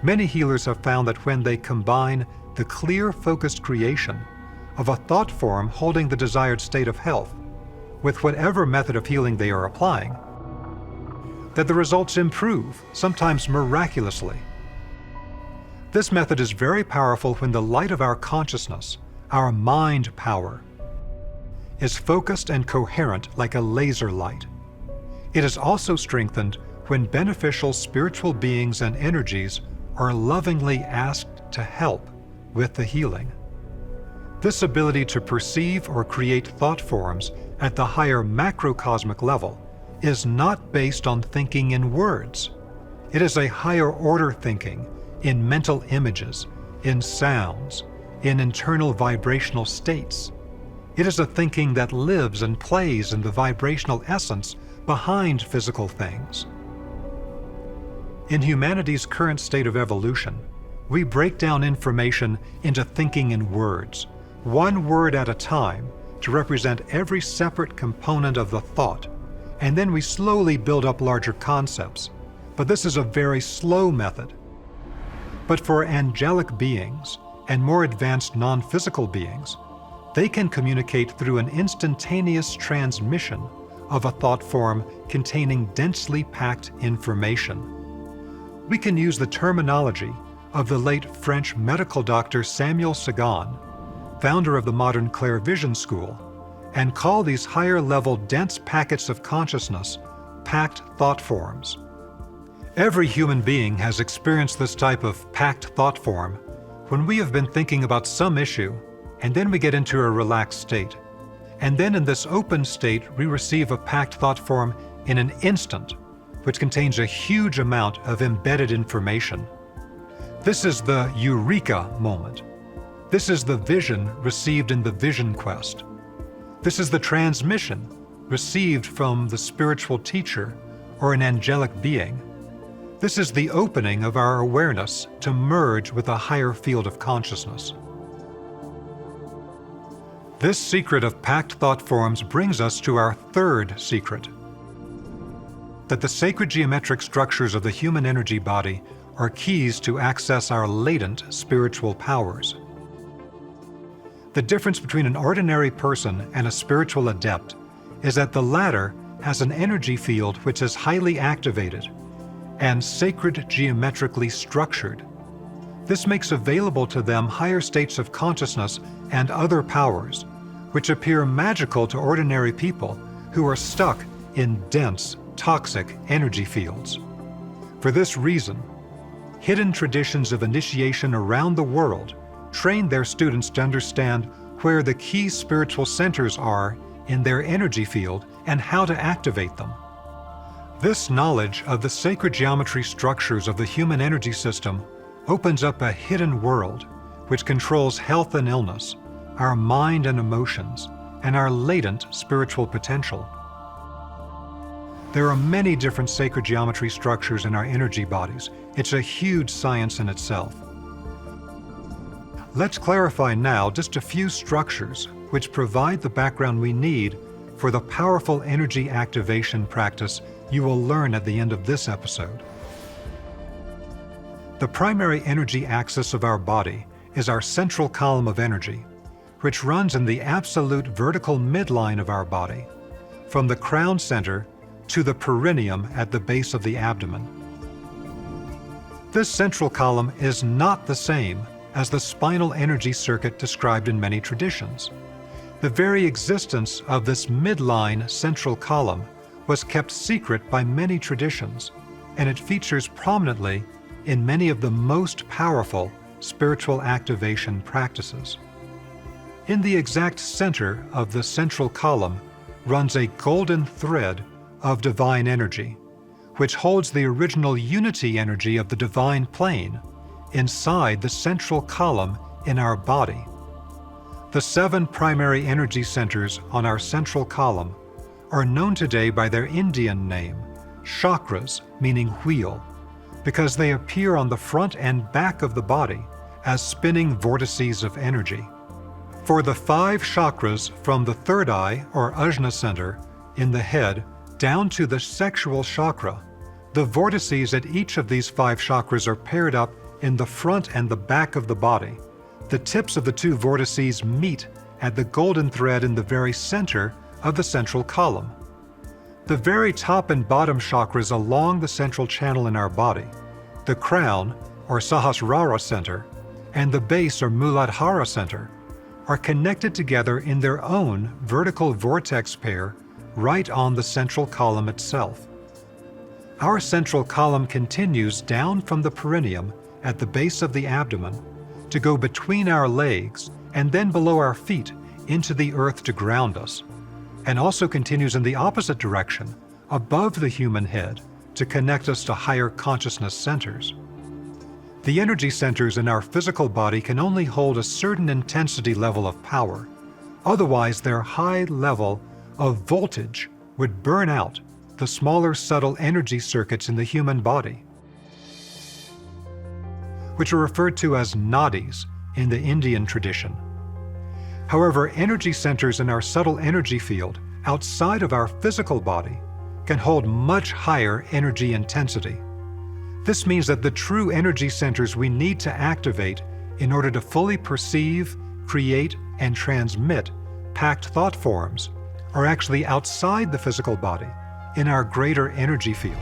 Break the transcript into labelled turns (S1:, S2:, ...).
S1: Many healers have found that when they combine the clear, focused creation of a thought form holding the desired state of health with whatever method of healing they are applying, that the results improve, sometimes miraculously. This method is very powerful when the light of our consciousness, our mind power, is focused and coherent like a laser light. It is also strengthened when beneficial spiritual beings and energies are lovingly asked to help with the healing. This ability to perceive or create thought forms at the higher macrocosmic level is not based on thinking in words. It is a higher order thinking in mental images, in sounds, in internal vibrational states. It is a thinking that lives and plays in the vibrational essence behind physical things. In humanity's current state of evolution, we break down information into thinking in words, one word at a time, to represent every separate component of the thought, and then we slowly build up larger concepts. But this is a very slow method. But for angelic beings and more advanced non-physical beings, they can communicate through an instantaneous transmission of a thought form containing densely packed information. We can use the terminology of the late French medical doctor Samuel Sagan, founder of the modern Clairvision school, and call these higher-level dense packets of consciousness packed thought forms. Every human being has experienced this type of packed thought form when we have been thinking about some issue, and then we get into a relaxed state. And then in this open state, we receive a packed thought form in an instant, which contains a huge amount of embedded information. This is the Eureka Moment. This is the vision received in the vision quest. This is the transmission received from the spiritual teacher or an angelic being. This is the opening of our awareness to merge with a higher field of consciousness. This secret of packed thought forms brings us to our third secret, that the sacred geometric structures of the human energy body are keys to access our latent spiritual powers. The difference between an ordinary person and a spiritual adept is that the latter has an energy field which is highly activated and sacred geometrically structured. This makes available to them higher states of consciousness and other powers, which appear magical to ordinary people who are stuck in dense, toxic energy fields. For this reason, hidden traditions of initiation around the world train their students to understand where the key spiritual centers are in their energy field and how to activate them. This knowledge of the sacred geometry structures of the human energy system opens up a hidden world which controls health and illness, our mind and emotions, and our latent spiritual potential. There are many different sacred geometry structures in our energy bodies. It's a huge science in itself. Let's clarify now just a few structures which provide the background we need for the powerful energy activation practice you will learn at the end of this episode. The primary energy axis of our body is our central column of energy, which runs in the absolute vertical midline of our body, from the crown center to the perineum at the base of the abdomen. This central column is not the same as the spinal energy circuit described in many traditions. The very existence of this midline central column was kept secret by many traditions, and it features prominently in many of the most powerful spiritual activation practices. In the exact center of the central column runs a golden thread of divine energy, which holds the original unity energy of the divine plane inside the central column in our body. The 7 primary energy centers on our central column are known today by their Indian name, chakras, meaning wheel, because they appear on the front and back of the body as spinning vortices of energy. For the 5 chakras from the third eye, or ajna center, in the head, down to the sexual chakra, the vortices at each of these 5 chakras are paired up in the front and the back of the body, the tips of the two vortices meet at the golden thread in the very center of the central column. The very top and bottom chakras along the central channel in our body, the crown, or Sahasrara center, and the base, or Muladhara center, are connected together in their own vertical vortex pair right on the central column itself. Our central column continues down from the perineum at the base of the abdomen to go between our legs and then below our feet into the earth to ground us, and also continues in the opposite direction above the human head to connect us to higher consciousness centers. The energy centers in our physical body can only hold a certain intensity level of power. Otherwise, their high level of voltage would burn out the smaller subtle energy circuits in the human body, which are referred to as nadis in the Indian tradition. However, energy centers in our subtle energy field outside of our physical body can hold much higher energy intensity. This means that the true energy centers we need to activate in order to fully perceive, create, and transmit packed thought forms are actually outside the physical body, in our greater energy field.